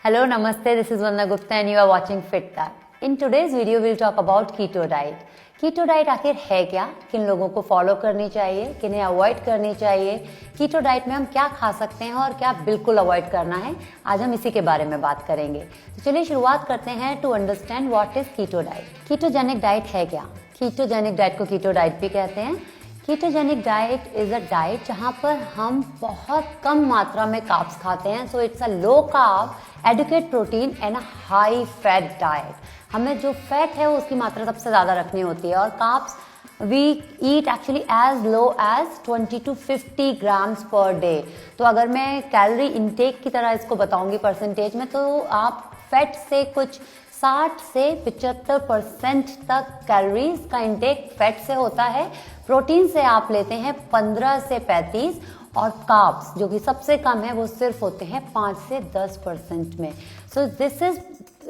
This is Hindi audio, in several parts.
Hello, Namaste. This is Vandana Gupta and you are watching FitTag. In today's video, we'll talk about keto diet. Keto diet आखिर है क्या, किन लोगों को फॉलो करनी चाहिए, किन्हें अवॉइड करनी चाहिए, कीटो डाइट में हम क्या खा सकते हैं और क्या बिल्कुल अवॉइड करना है, आज हम इसी के बारे में बात करेंगे। तो चलिए शुरुआत करते हैं to understand what is keto diet. Ketogenic diet है क्या? कीटोजेनिक डाइट को कीटो डाइट भी कहते हैं। Ketogenic diet is a diet जहां पर हम बहुत कम मात्रा में कार्ब्स खाते हैं। So it's a low carb, adequate protein and a high fat diet. हमें जो फैट है उसकी मात्रा सबसे ज्यादा रखनी होती है और carbs we eat actually as low as 20 to 50 grams per day. तो अगर मैं कैलोरी इनटेक की तरह इसको बताऊंगी परसेंटेज में, तो आप फैट से कुछ 60 से 75% तक कैलोरीज का इंटेक फैट से होता है। प्रोटीन से आप लेते हैं 15 से 35 और कार्ब्स जो कि सबसे कम है वो सिर्फ होते हैं 5 से 10% में। So this is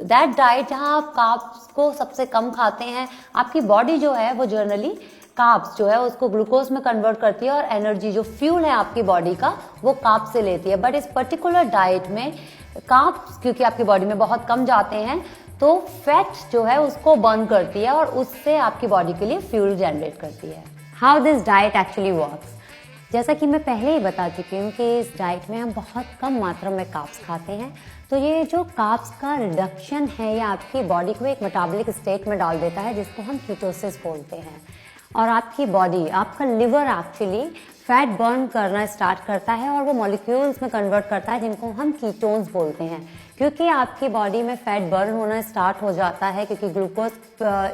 that diet जहां आप कार्ब्स को सबसे कम खाते हैं। आपकी बॉडी जो है वो जनरली कार्ब्स जो है उसको ग्लूकोज में कन्वर्ट करती है और एनर्जी जो फ्यूल है आपकी बॉडी का वो कार्ब्स से लेती है। बट इस पर्टिकुलर डाइट में कार्ब्स क्योंकि आपकी बॉडी में बहुत कम जाते हैं तो फैट जो है उसको बर्न करती है और उससे आपकी बॉडी के लिए फ्यूल जनरेट करती है। How this diet actually works, जैसा कि मैं पहले ही बता चुकी हूँ कि इस डाइट में हम बहुत कम मात्रा में कार्ब्स खाते हैं। तो ये जो कार्ब्स का रिडक्शन है ये आपकी बॉडी को एक मेटाबॉलिक स्टेट में डाल देता है जिसको हम कीटोसिस बोलते हैं। और आपकी बॉडी, आपका लिवर एक्चुअली फैट बर्न करना स्टार्ट करता है और वो मॉलिक्यूल्स में कन्वर्ट करता है जिनको हम कीटोन्स बोलते हैं। क्योंकि आपकी बॉडी में फैट बर्न होना स्टार्ट हो जाता है क्योंकि ग्लूकोज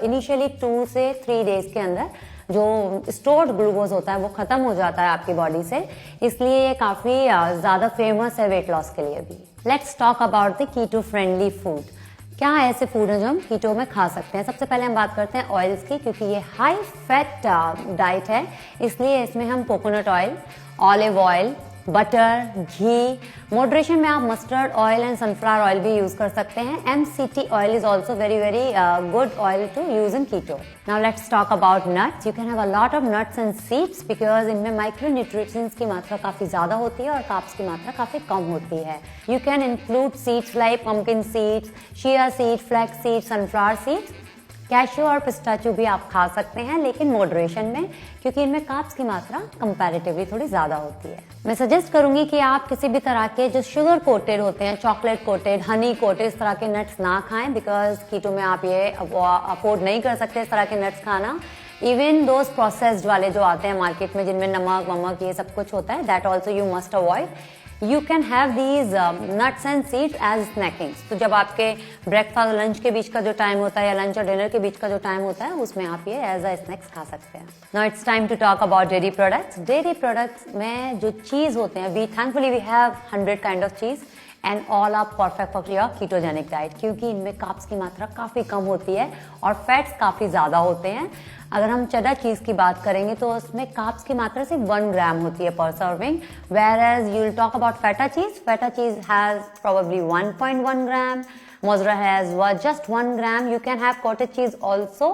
इनिशियली 2 से 3 डेज के अंदर जो स्टोर्ड ग्लूकोज होता है वो खत्म हो जाता है आपकी बॉडी से, इसलिए ये काफी ज्यादा फेमस है वेट लॉस के लिए भी। Let's talk about the keto friendly food. क्या ऐसे फूड है जो हम कीटो में खा सकते हैं? सबसे पहले हम बात करते हैं ऑयल्स की, क्योंकि ये हाई फैट डाइट है इसलिए इसमें हम coconut oil, olive oil, butter, ghee, moderation में आप mustard oil and sunflower oil भी यूज कर सकते हैं। MCT oil is also very good oil to use in keto. Now let's talk about nuts. You can have a lot of nuts and seeds because इनमें माइक्रोन्यूट्रिएंट्स की मात्रा काफी ज्यादा होती है और कार्ब्स की मात्रा काफी कम होती है। You can include seeds like pumpkin seeds, chia seed, flax seed, sunflower seeds, cashew और पिस्ताचू भी आप खा सकते हैं लेकिन मॉडरेशन में, क्योंकि इनमें कार्ब्स की मात्रा कंपैरेटिवली थोड़ी ज्यादा होती है। मैं सजेस्ट करूंगी कि आप किसी भी तरह के जो शुगर कोटेड होते हैं, चॉकलेट कोटेड, हनी कोटेड, इस तरह के नट्स ना खाएं बिकॉज कीटो में आप ये अफोर्ड नहीं कर सकते इस तरह के नट्स खाना। इवन दोज प्रोसेस्ड वाले जो आते हैं मार्केट में जिनमें नमक वमक ये सब कुछ होता है, that also you must avoid. You can have these nuts and seeds as snacking. तो जब आपके ब्रेकफास्ट लंच के बीच का जो टाइम होता है या लंच और डिनर के बीच का जो टाइम होता है उसमें आप ये एज अ स्नैक्स खा सकते हैं। Now it's time to talk about dairy products. Dairy products में जो चीज होते हैं, thankfully we have 100 kind of cheese and all are perfect for your ketogenic diet क्योंकि इनमें कार्ब्स की मात्रा काफी कम होती है और फैट्स काफी ज्यादा होते हैं। अगर हम चेडर चीज की बात करेंगे तो उसमें कार्ब्स की मात्रा सिर्फ 1 ग्राम होती है पर serving, whereas you will talk about feta cheese. Feta cheese has probably 1.1 gram. Mozzarella has just 1 gram. You can have cottage cheese also.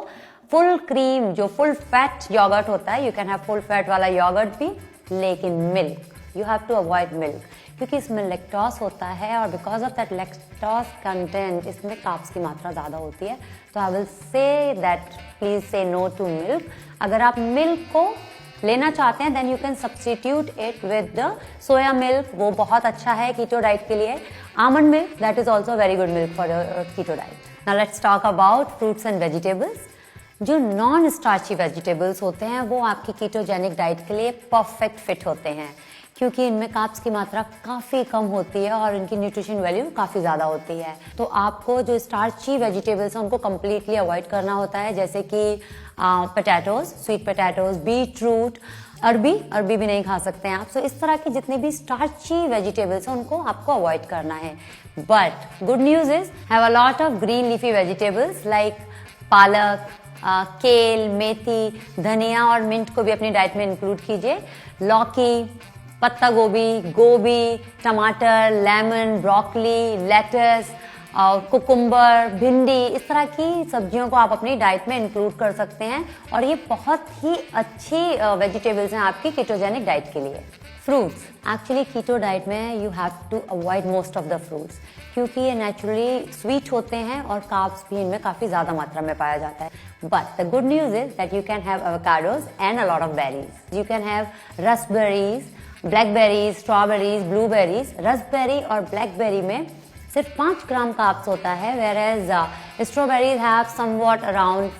Full cream जो full fat yogurt होता है, you can have full fat वाला yogurt भी, लेकिन milk you have to avoid milk क्योंकि इसमें लैक्टोज होता है और because of that lactose content इसमें कार्ब्स की मात्रा ज्यादा होती है। तो I will say that please say no to milk. अगर आप मिल्क को लेना चाहते हैं then you can substitute it with the soya milk, वो बहुत अच्छा है कीटो डाइट के लिए। Almond milk, that is also very good milk for keto diet. Now let's talk about fruits and vegetables. जो नॉन स्टार्ची वेजिटेबल्स होते हैं वो आपकी कीटोजेनिक डाइट के लिए परफेक्ट फिट होते हैं क्योंकि इनमें कार्ब्स की मात्रा काफी कम होती है और इनकी न्यूट्रिशन वैल्यू काफी ज्यादा होती है। तो आपको जो स्टार्ची वेजिटेबल्स हैं उनको कम्प्लीटली अवॉइड करना होता है, जैसे कि potatoes, sweet potatoes, beetroot, अरबी भी नहीं खा सकते हैं आप। सो इस तरह की जितनी भी स्टार्ची वेजिटेबल्स हैं उनको आपको अवॉइड करना है। But good news is have a lot of green leafy vegetables like पालक, केल, मेथी, धनिया और मिंट को भी अपनी डाइट में इंक्लूड कीजिए। लौकी, पत्ता गोभी, गोभी, टमाटर, लेमन, ब्रोकली, लेटस, कुकुम्बर, भिंडी, इस तरह की सब्जियों को आप अपनी डाइट में इंक्लूड कर सकते हैं और ये बहुत ही अच्छी वेजिटेबल्स हैं आपकी कीटोजेनिक डाइट के लिए। फ्रूट्स, एक्चुअली कीटो डाइट में you have to avoid most of the fruits, क्योंकि ये नेचुरली स्वीट होते हैं और कार्ब्स भी इनमें काफ़ी ज़्यादा मात्रा में पाया जाता है. But the good news is that you can have avocados and a lot of berries. You can have raspberries, blackberries, strawberries, blueberries. Raspberry और ब्लैकबेरी में सिर्फ 5 ग्राम कार्ब्स होता है, whereas strawberries have somewhat around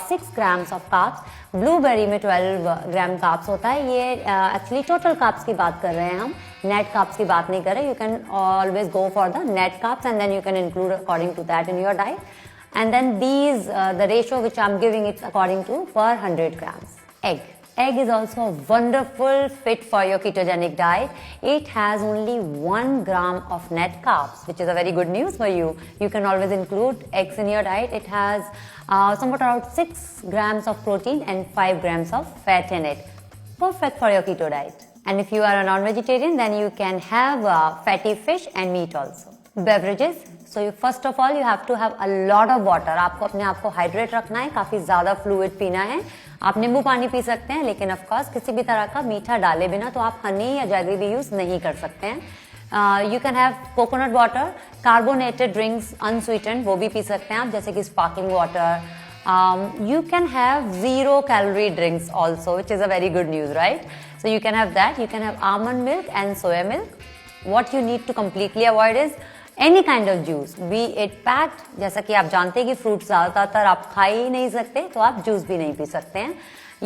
6 grams of carbs. Blueberry में 12 ग्राम कार्ब्स होता है. ये एक्चुअली टोटल कार्ब्स की बात कर रहे हैं हम, नेट कार्ब्स की बात नहीं कर रहे. You can always go for the net carbs and then you can include according to that in your diet. And then these, the ratio which I'm giving, it's according to per 100 grams. Egg. Egg is also a wonderful fit for your ketogenic diet. It has only 1 gram of net carbs, which is a very good news for you. You can always include eggs in your diet. It has somewhat around 6 grams of protein and 5 grams of fat in it. Perfect for your keto diet. And if you are a non-vegetarian, then you can have fatty fish and meat also. Beverages. So first of all you have to have a lot of water. आपको अपने आप को हाइड्रेट रखना है, काफी ज्यादा फ्लूइड पीना है. आप नींबू पानी पी सकते हैं, लेकिन ऑफ कोर्स किसी भी तरह का मीठा डाले बिना तो आप हनी या जैगरी भी यूज नहीं कर सकते हैं. You can have coconut water, carbonated drinks unsweetened, वो भी पी सकते हैं आप, जैसे कि sparkling water. You can have 0 calorie drinks also, which is a very good news, right? So you can have that. You can have almond milk and soya milk. What you need to completely avoid is any kind of juice, be it packed. जैसा कि आप जानते हैं कि फ्रूट ज्यादातर आप खा ही नहीं सकते, तो आप जूस भी नहीं पी सकते हैं.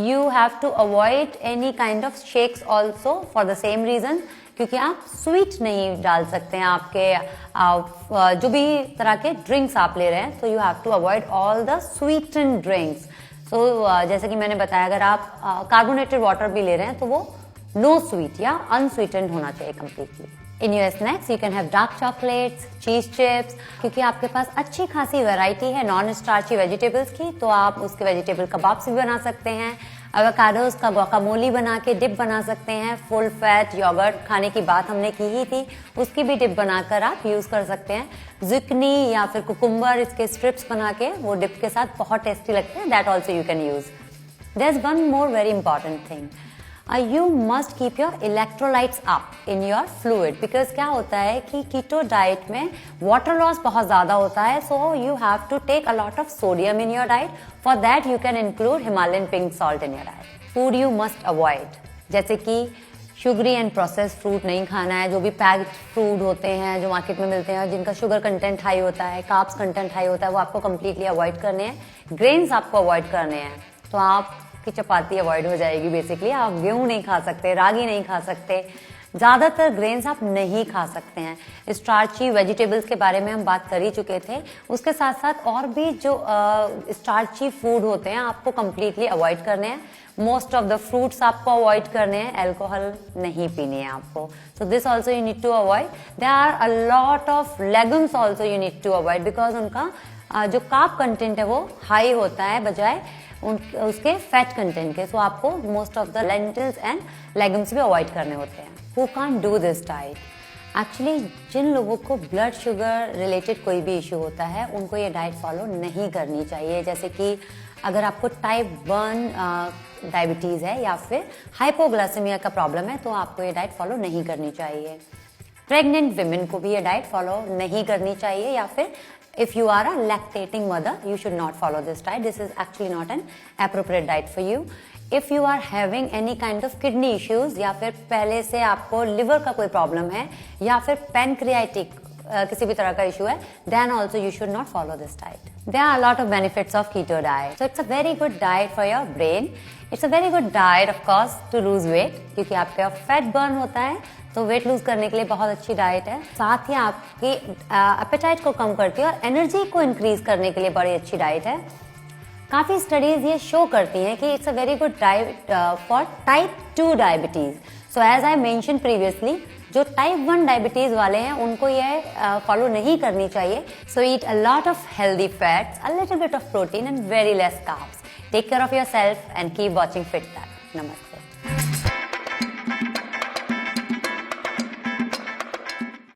You have to avoid any kind of shakes also for the same reason, क्योंकि आप स्वीट नहीं डाल सकते हैं आपके जो भी तरह के ड्रिंक्स आप ले रहे हैं. तो you have to avoid all the sweetened drinks. So जैसे कि मैंने बताया, अगर आप कार्बोनेटेड वाटर भी ले रहे हैं तो वो नो स्वीट या अनस्वीटेंड होना चाहिए completely. In your snacks, you can have dark chocolates, cheese chips, क्योंकि आपके पास अच्छी खासी वैरायटी है नॉन स्टार्ची वेजिटेबल्स की, तो आप उसके वेजिटेबल कबाब्स भी बना सकते हैं. एवोकाडोज का गुआकामोली बना के डिप बना सकते हैं. फुल फैट योगर्ट खाने की बात हमने की ही थी, उसकी भी डिप बनाकर आप यूज कर सकते हैं. जुकनी या फिर कुकुम्बर, इसके स्ट्रिप्स बना के वो डिप के साथ बहुत टेस्टी लगते हैं. That also you can use. There is one more very important thing. You must keep your electrolytes up in your fluid, because क्या होता है कि कीटो डाइट में वाटर लॉस बहुत ज़्यादा होता है. so you have to take a lot of sodium in your diet. For that you can include Himalayan pink salt in your diet. Food you must avoid, जैसे कि शुगरी एंड प्रोसेस फ्रूट नहीं खाना है. जो भी पैक्ड फूड होते हैं जो मार्केट में मिलते हैं, जिनका शुगर कंटेंट हाई होता है, कार्ब्स कंटेंट हाई होता है, वो आपको कम्प्लीटली अवॉइड करने हैं. ग्रेन्स आपको अवॉइड करने हैं. तो आप की चपाती अवॉइड हो जाएगी बेसिकली. आप गेहूं नहीं खा सकते, रागी नहीं खा सकते, ज्यादातर ग्रेन्स आप नहीं खा सकते हैं. स्टार्ची वेजिटेबल्स के बारे में हम बात कर ही चुके थे. उसके साथ साथ और भी जो स्टार्ची फूड होते हैं आपको कंप्लीटली अवॉइड करने हैं. मोस्ट ऑफ द फ्रूट्स आपको अवॉइड करने हैं. अल्कोहल नहीं पीनी है आपको. So this also you need to avoid. There are a lot of legumes also you need to avoid, because उनका जो कार्ब कंटेंट है वो हाई होता है बजाय उसके फैट कंटेंट के. सो आपको most of the lentils and legumes भी अवॉइड करने होते हैं. Who can't do this diet? Actually जिन लोगों को ब्लड शुगर रिलेटेड कोई भी इश्यू होता है, उनको ये डाइट फॉलो नहीं करनी चाहिए. जैसे कि अगर आपको टाइप 1 डायबिटीज है या फिर हाइपोग्लाइसेमिया का प्रॉब्लम है, तो आपको ये डाइट फॉलो नहीं करनी चाहिए. प्रेग्नेंट विमेन को भी ये डाइट फॉलो नहीं करनी चाहिए, या फिर if you are a lactating mother, you should not follow this diet. This is actually not an appropriate diet for you. If you are having any kind of kidney issues, या फिर पहले से आपको लिवर का कोई प्रॉब्लम है, या फिर पैनक्रियाटिक किसी भी तरह का इशू है, then also you should not follow this diet. There are a lot of benefits of keto diet. So it's a very good diet for your brain. It's a very good diet of course to lose weight, क्योंकि आपका फैट बर्न होता है, तो वेट लूज करने के लिए बहुत अच्छी डाइट है. साथ ही आपकी एपेटाइट को कम करती है और एनर्जी को इंक्रीज करने के लिए बड़ी अच्छी डाइट है. काफी स्टडीज ये शो करती हैं कि it's a very good diet for type 2 diabetes. So as I mention previously, जो टाइप 1 डायबिटीज वाले हैं उनको ये फॉलो नहीं करनी चाहिए. So eat a lot of healthy fats, a little bit of protein and very less carbs. Take care of yourself and keep watching Fit Tag. नमस्ते.